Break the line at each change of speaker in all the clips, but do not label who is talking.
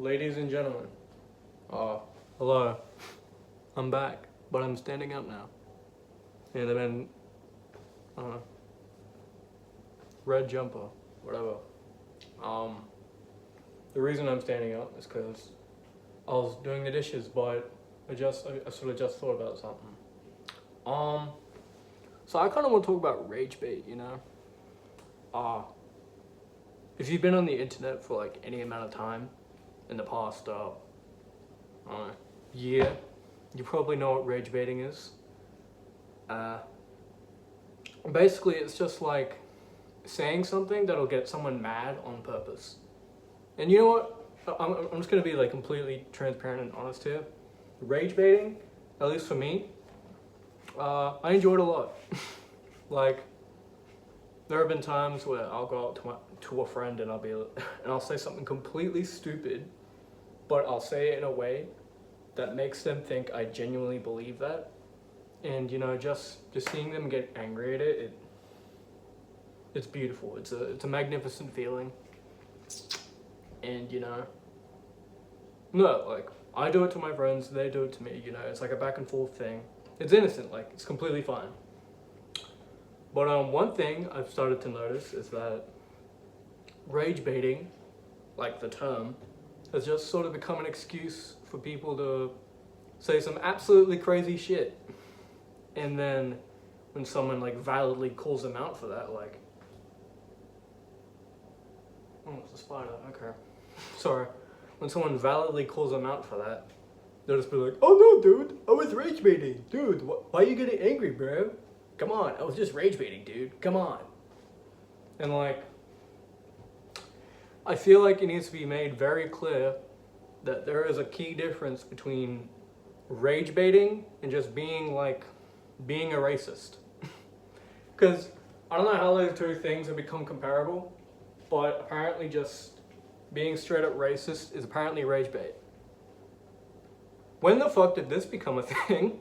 Ladies and gentlemen, hello. I'm back, but I'm standing up now. And I'm in, red jumper, whatever. The reason I'm standing up is because I was doing the dishes, but I sort of just thought about something. So I kind of want to talk about Ragebait, you know? If you've been on the internet for like any amount of time in the past year, you probably know what ragebaiting is. Basically, it's just like saying something that'll get someone mad on purpose. And you know what? I'm just gonna be like completely transparent and honest here. Ragebaiting, at least for me, I enjoyed a lot. Like, there have been times where I'll go up to a friend and I'll say something completely stupid, but I'll say it in a way that makes them think I genuinely believe that. And you know, just seeing them get angry at it's beautiful. It's a magnificent feeling. And you know, no, like I do it to my friends, they do it to me. You know, it's like a back and forth thing. It's innocent, like it's completely fine. But one thing I've started to notice is that rage baiting, like the term, has just sort of become an excuse for people to say some absolutely crazy shit. And then when someone like validly calls them out for that, like, oh, it's a spider, okay. Sorry. When someone validly calls them out for that, they'll just be like, oh no dude, I was rage baiting. Dude, why are you getting angry, bro? Come on, I was just rage baiting, dude. Come on. And like, I feel like it needs to be made very clear that there is a key difference between rage baiting and just being a racist. Because I don't know how those two things have become comparable, but apparently just being straight up racist is apparently rage bait. When the fuck did this become a thing?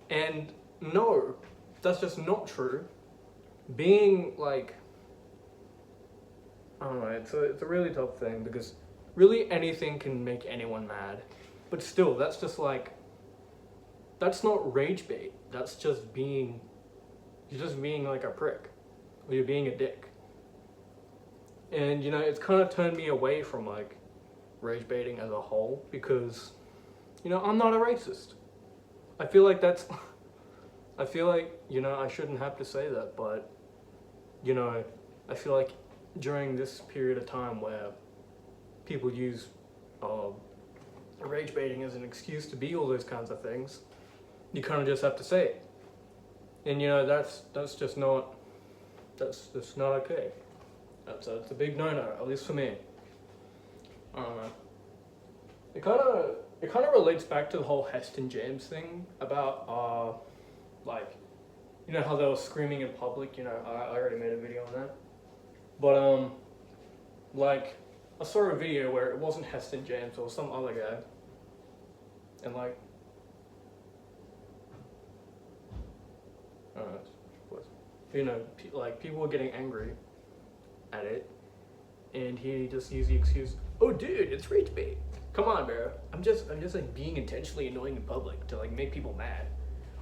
And no, that's just not true. Being like, I don't know, it's a really tough thing because really anything can make anyone mad. But still, that's just like, that's not rage bait. That's just being, you're just being like a prick. Or you're being a dick. And you know, it's kind of turned me away from like rage baiting as a whole because, you know, I'm not a racist. I feel like, you know, I shouldn't have to say that, but, you know, I feel like during this period of time where people use rage baiting as an excuse to be all those kinds of things, you kind of just have to say it. And, you know, that's just not okay. It's a big no-no, at least for me. I don't know. It kind of relates back to the whole Heston James thing about, like, you know how they were screaming in public, you know, I already made a video on that. But, like, I saw a video where it wasn't Heston James, or some other guy. And, like, I don't know, you know, like, people were getting angry at it, and he just used the excuse, oh dude, it's rage bait. Come on, bro. I'm just like being intentionally annoying in public to like make people mad.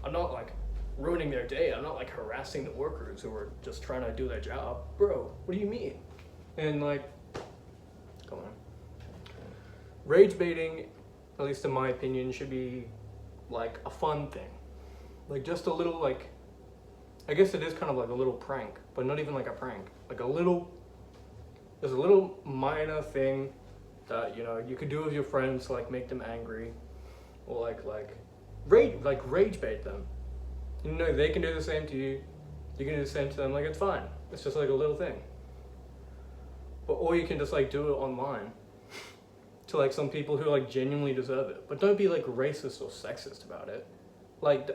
I'm not like ruining their day. I'm not like harassing the workers who are just trying to do their job. Bro, what do you mean? And like, come on. Rage baiting, at least in my opinion, should be like a fun thing. Like just a little like, I guess it is kind of like a little prank, but not even like a prank. Like there's a little minor thing that, you know, you could do with your friends to like make them angry, or rage bait them. You know, they can do the same to you. You can do the same to them. Like, it's fine. It's just like a little thing. Or you can just like do it online to like some people who like genuinely deserve it. But don't be like racist or sexist about it. Like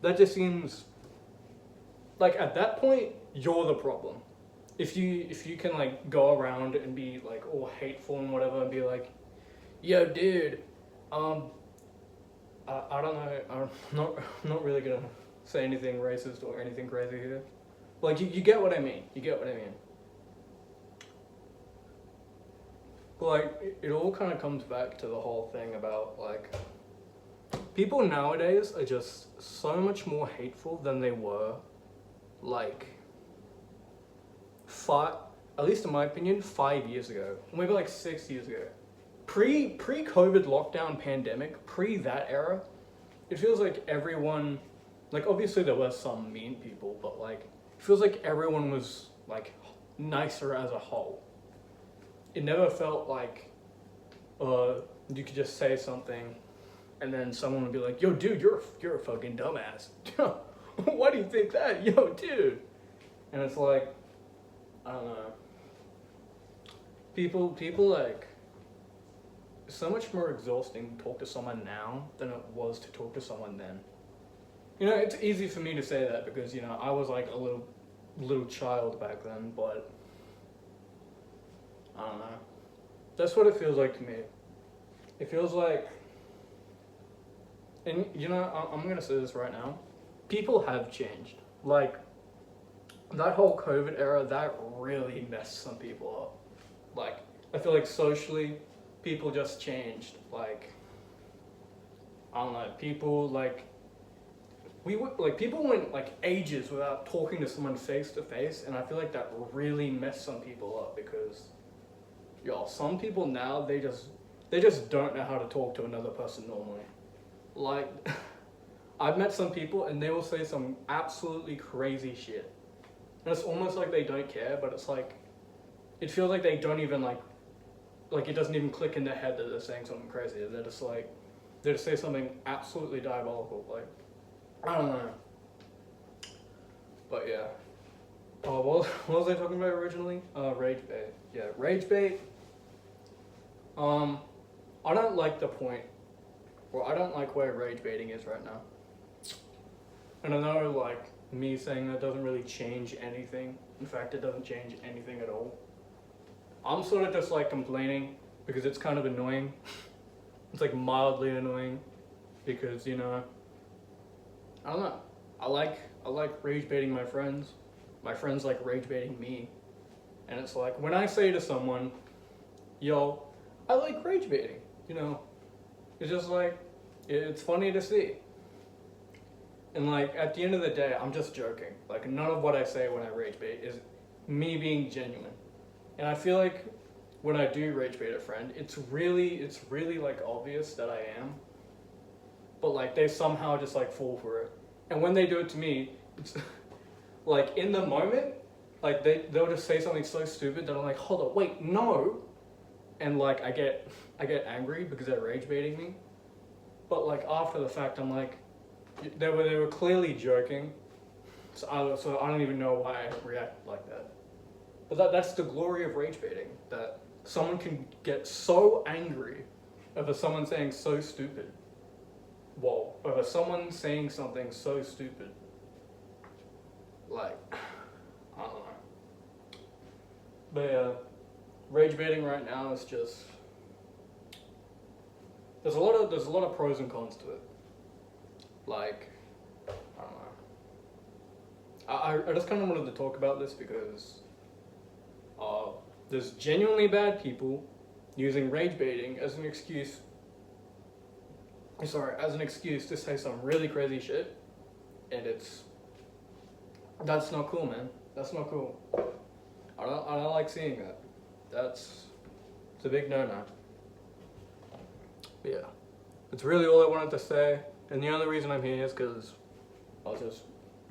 that just seems like at that point you're the problem. If you can like go around and be like all hateful and whatever and be like, yo dude, I don't know, I'm not really gonna say anything racist or anything crazy here. Like you get what I mean. You get what I mean. like, it all kind of comes back to the whole thing about, like, people nowadays are just so much more hateful than they were, like, at least in my opinion, 5 years ago, maybe like 6 years ago. Pre-COVID lockdown pandemic, pre that era, it feels like everyone, like, obviously there were some mean people, but, like, it feels like everyone was, like, nicer as a whole. It never felt like you could just say something and then someone would be like, yo, dude, you're a fucking dumbass. Why do you think that? Yo, dude. And it's like, I don't know. People like, it's so much more exhausting to talk to someone now than it was to talk to someone then. You know, it's easy for me to say that because, you know, I was like a little child back then, but I don't know. That's what it feels like to me. It feels like, and you know, I'm gonna say this right now, people have changed. Like, that whole COVID era, that really messed some people up. Like, I feel like socially, people just changed. Like, I don't know, people like, people went like ages without talking to someone face to face, and I feel like that really messed some people up because, y'all, some people now, they just don't know how to talk to another person normally. Like, I've met some people and they will say some absolutely crazy shit. And it's almost like they don't care, but it's like, it feels like they don't even like it doesn't even click in their head that they're saying something crazy. They're just like, they just say something absolutely diabolical. Like, I don't know. But yeah. What was I talking about originally? Ragebait. Yeah, Ragebait. I don't like the point, well, I don't like where rage baiting is right now. And I know, like, me saying that doesn't really change anything. In fact, it doesn't change anything at all. I'm sort of just, like, complaining because it's kind of annoying. It's, like, mildly annoying because, you know, I don't know. I like rage baiting my friends. My friends like rage baiting me. And it's like, when I say to someone, yo, I like rage baiting, you know, it's just like, it's funny to see. And like, at the end of the day, I'm just joking. Like, none of what I say when I rage bait is me being genuine. And I feel like when I do rage bait a friend, it's really like obvious that I am. But like, they somehow just like fall for it. And when they do it to me, it's like, in the moment, like they'll just say something so stupid that I'm like, hold on, wait, no. And like, I get angry because they're rage baiting me. But like, after the fact, I'm like, they were clearly joking. So I don't even know why I reacted like that. But that's the glory of rage baiting, that someone can get so angry over someone saying so stupid. Whoa, over someone saying something so stupid. Like, I don't know. But yeah, rage baiting right now is just, there's a lot of pros and cons to it. Like, I don't know. I just kind of wanted to talk about this because there's genuinely bad people using rage baiting as an excuse. As an excuse to say some really crazy shit, and that's not cool, man. That's not cool. I don't like seeing that. It's a big no-no. But yeah, that's really all I wanted to say. And the only reason I'm here is because I was just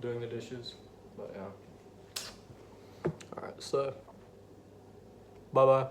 doing the dishes. But yeah. Alright, so bye-bye.